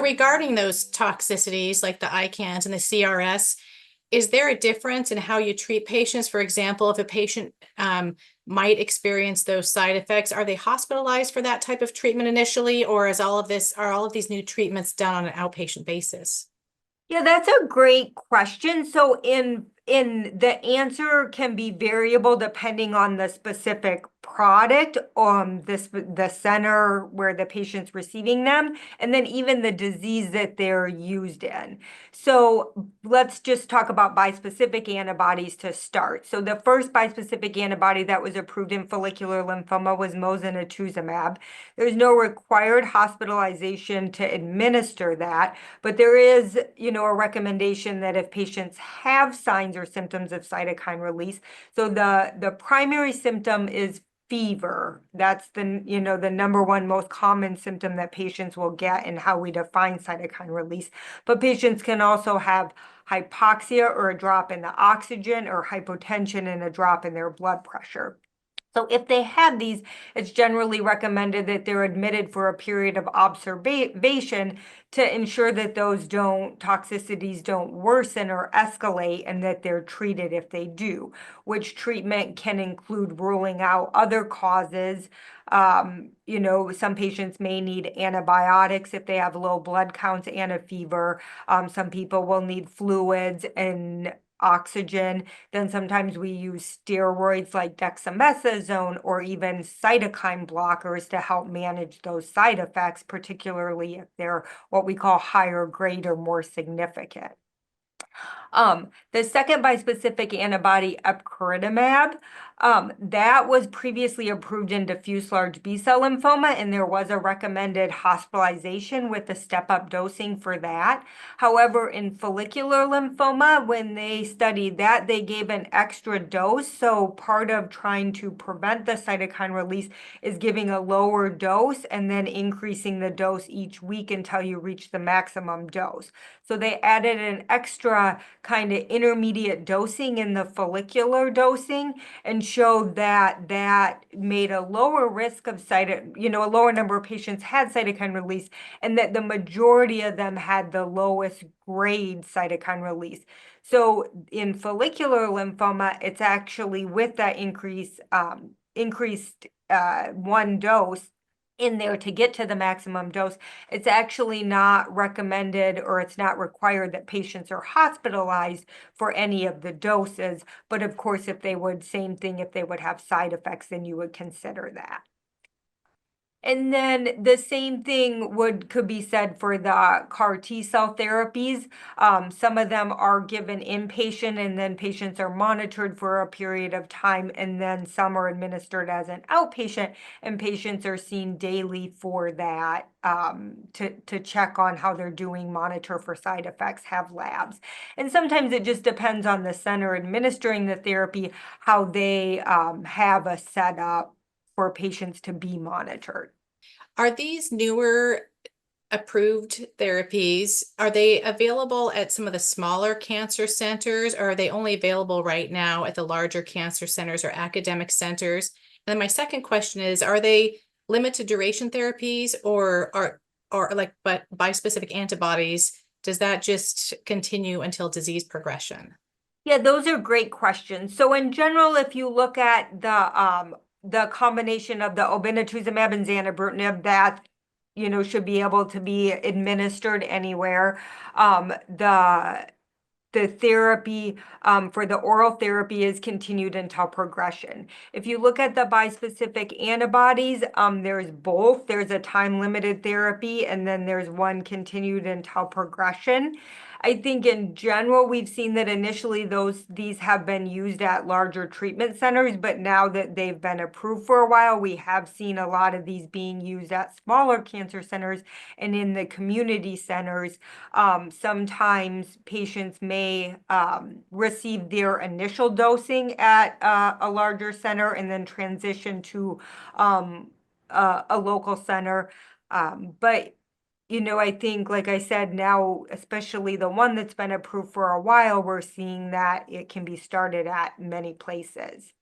regarding those toxicities like the ICANS and the CRS, is there a difference in how you treat patients? For example, if a patient might experience those side effects, are they hospitalized for that type of treatment initially, or are all of these new treatments done on an outpatient basis? Yeah, that's a great question. So in the answer can be variable depending on the specific product, the center where the patient's receiving them, and then even the disease that they're used in. So let's just talk about bispecific antibodies to start. So the first bispecific antibody that was approved in follicular lymphoma was mosunetuzumab. There's no required hospitalization to administer that, but there is, a recommendation that if patients have signs or symptoms of cytokine release, so the primary symptom is fever. That's the number one most common symptom that patients will get and how we define cytokine release. But patients can also have hypoxia or a drop in the oxygen, or hypotension and a drop in their blood pressure. So if they have these, it's generally recommended that they're admitted for a period of observation to ensure that those toxicities don't worsen or escalate, and that they're treated if they do, which treatment can include ruling out other causes. Some patients may need antibiotics if they have low blood counts and a fever. Some people will need fluids and oxygen. Then sometimes we use steroids like dexamethasone or even cytokine blockers to help manage those side effects, particularly if they're what we call higher grade or more significant. The second bispecific antibody, epcoritamab, that was previously approved in diffuse large B-cell lymphoma, and there was a recommended hospitalization with a step-up dosing for that. However, in follicular lymphoma, when they studied that, they gave an extra dose. So part of trying to prevent the cytokine release is giving a lower dose and then increasing the dose each week until you reach the maximum dose. So they added an extra kind of intermediate dosing in the follicular dosing, and showed that that made a lower risk of a lower number of patients had cytokine release, and that the majority of them had the lowest grade cytokine release. So in follicular lymphoma, it's actually with that increased one dose in there to get to the maximum dose, it's actually not recommended, or it's not required that patients are hospitalized for any of the doses. But of course, if they would have side effects, then you would consider that. And then the same thing could be said for the CAR T-cell therapies. Some of them are given inpatient, and then patients are monitored for a period of time, and then some are administered as an outpatient, and patients are seen daily for that, to check on how they're doing, monitor for side effects, have labs. And sometimes it just depends on the center administering the therapy, how they have a setup for patients to be monitored. Are these newer approved therapies, are they available at some of the smaller cancer centers, or are they only available right now at the larger cancer centers or academic centers? And then my second question is, are they limited duration therapies, or but bispecific antibodies, does that just continue until disease progression? Yeah, those are great questions. So in general, if you look at the combination of the obinutuzumab and zanubrutinib, that should be able to be administered anywhere. The therapy for the oral therapy is continued until progression. If you look at the bispecific antibodies, there's both. There's a time-limited therapy, and then there's one continued until progression. I think in general, we've seen that initially these have been used at larger treatment centers, but now that they've been approved for a while, we have seen a lot of these being used at smaller cancer centers and in the community centers. Sometimes patients may receive their initial dosing at a larger center and then transition to a local center. But I think, like I said, now, especially the one that's been approved for a while, we're seeing that it can be started at many places.